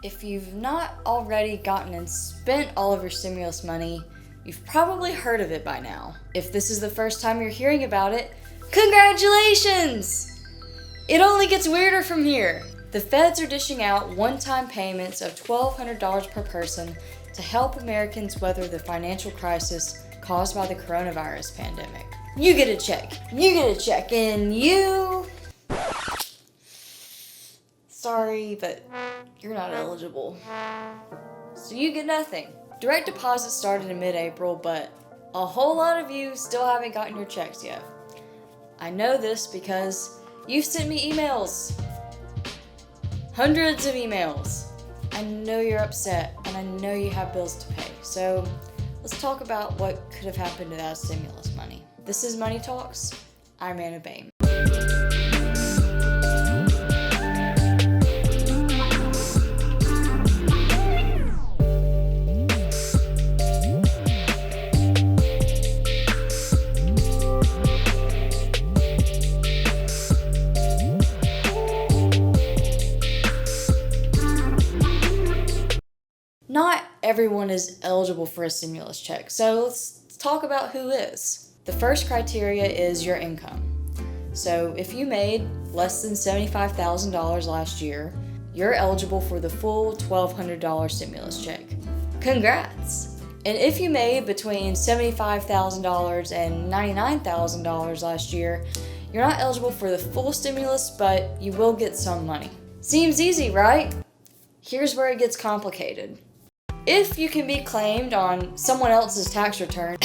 If you've not already gotten and spent all of your stimulus money, you've probably heard of it by now. If this is the first time you're hearing about it, congratulations! It only gets weirder from here. The feds are dishing out one-time payments of $1,200 per person to help Americans weather the financial crisis caused by the coronavirus pandemic. You get a check, and you... Sorry, but you're not eligible. So you get nothing. Direct deposit started in mid-April, but a whole lot of you still haven't gotten your checks yet. I know this because you've sent me emails. Hundreds of emails. I know you're upset, and I know you have bills to pay. So let's talk about what could have happened to that stimulus money. This is Money Talks. I'm Anna Beahm. Not everyone is eligible for a stimulus check, so let's talk about who is. The first criteria is your income. So if you made less than $75,000 last year, you're eligible for the full $1,200 stimulus check. Congrats! And if you made between $75,000 and $99,000 last year, you're not eligible for the full stimulus, but you will get some money. Seems easy, right? Here's where it gets complicated. If you can be claimed on someone else's tax return,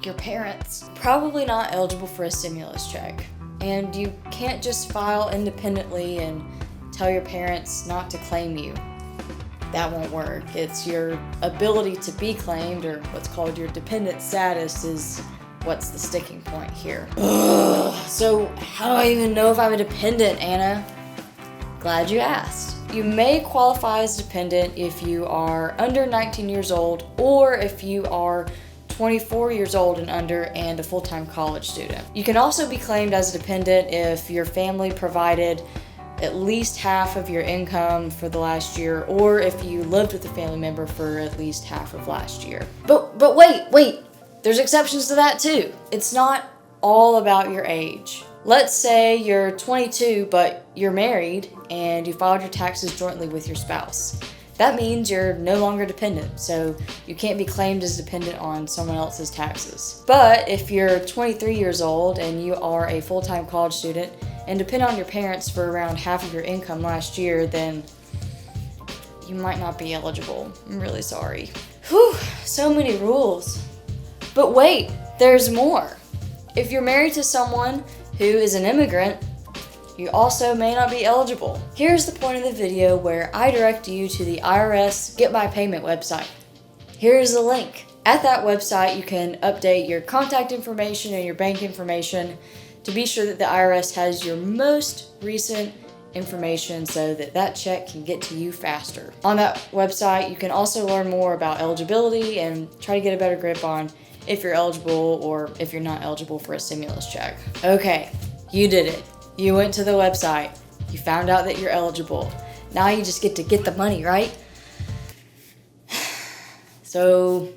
your parents, probably not eligible for a stimulus check. And you can't just file independently and tell your parents not to claim you. That won't work. It's your ability to be claimed, or what's called your dependent status, is what's the sticking point here. So how do I even know if I'm a dependent, Anna? Glad you asked. You may qualify as dependent if you are under 19 years old or if you are 24 years old and under and a full-time college student. You can also be claimed as a dependent if your family provided at least half of your income for the last year, or if you lived with a family member for at least half of last year. But wait, there's exceptions to that too. It's not all about your age. Let's say you're 22, but you're married and you filed your taxes jointly with your spouse. That means you're no longer dependent, so you can't be claimed as dependent on someone else's taxes. But if you're 23 years old and you are a full-time college student and depend on your parents for around half of your income last year, then you might not be eligible. I'm really sorry. Whew, so many rules. But wait, there's more. If you're married to someone who is an immigrant, you also may not be eligible. Here's the point of the video where I direct you to the IRS Get My Payment website. Here's the link. At that website, you can update your contact information and your bank information to be sure that the IRS has your most recent information so that that check can get to you faster. On that website, you can also learn more about eligibility and try to get a better grip on if you're eligible or if you're not eligible for a stimulus check. Okay, you did it. You went to the website. You found out that you're eligible. Now you just get to get the money, right? So,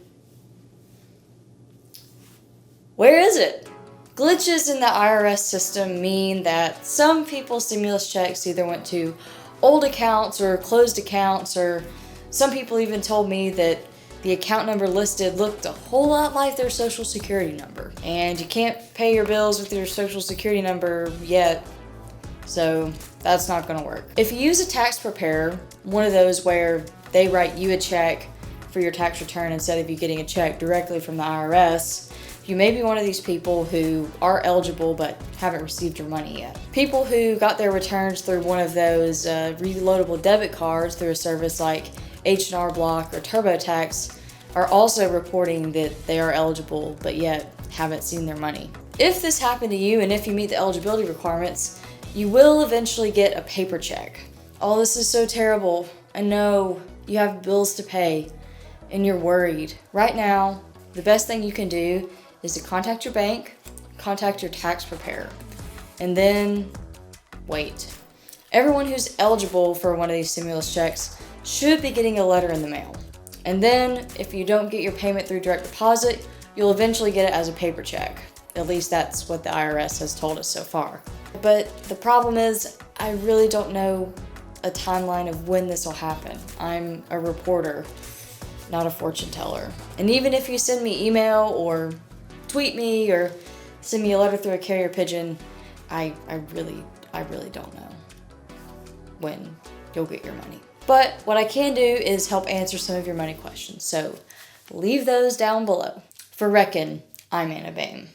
where is it? Glitches in the IRS system mean that some people's stimulus checks either went to old accounts or closed accounts, or some people even told me that the account number listed looked a whole lot like their social security number. And you can't pay your bills with your social security number yet, so that's not gonna work. If you use a tax preparer, one of those where they write you a check for your tax return instead of you getting a check directly from the IRS, you may be one of these people who are eligible but haven't received your money yet. People who got their returns through one of those reloadable debit cards through a service like H&R Block or TurboTax are also reporting that they are eligible but yet haven't seen their money. If this happened to you and if you meet the eligibility requirements, you will eventually get a paper check. Oh, this is so terrible. I know you have bills to pay and you're worried. Right now, the best thing you can do is to contact your bank, contact your tax preparer, and then wait. Everyone who's eligible for one of these stimulus checks should be getting a letter in the mail. And then, if you don't get your payment through direct deposit, you'll eventually get it as a paper check. At least that's what the IRS has told us so far. But the problem is, I really don't know a timeline of when this will happen. I'm a reporter, not a fortune teller. And even if you send me email or tweet me or send me a letter through a carrier pigeon, I really don't know when you'll get your money. But what I can do is help answer some of your money questions. So leave those down below. For Reckon, I'm Anna Beahm.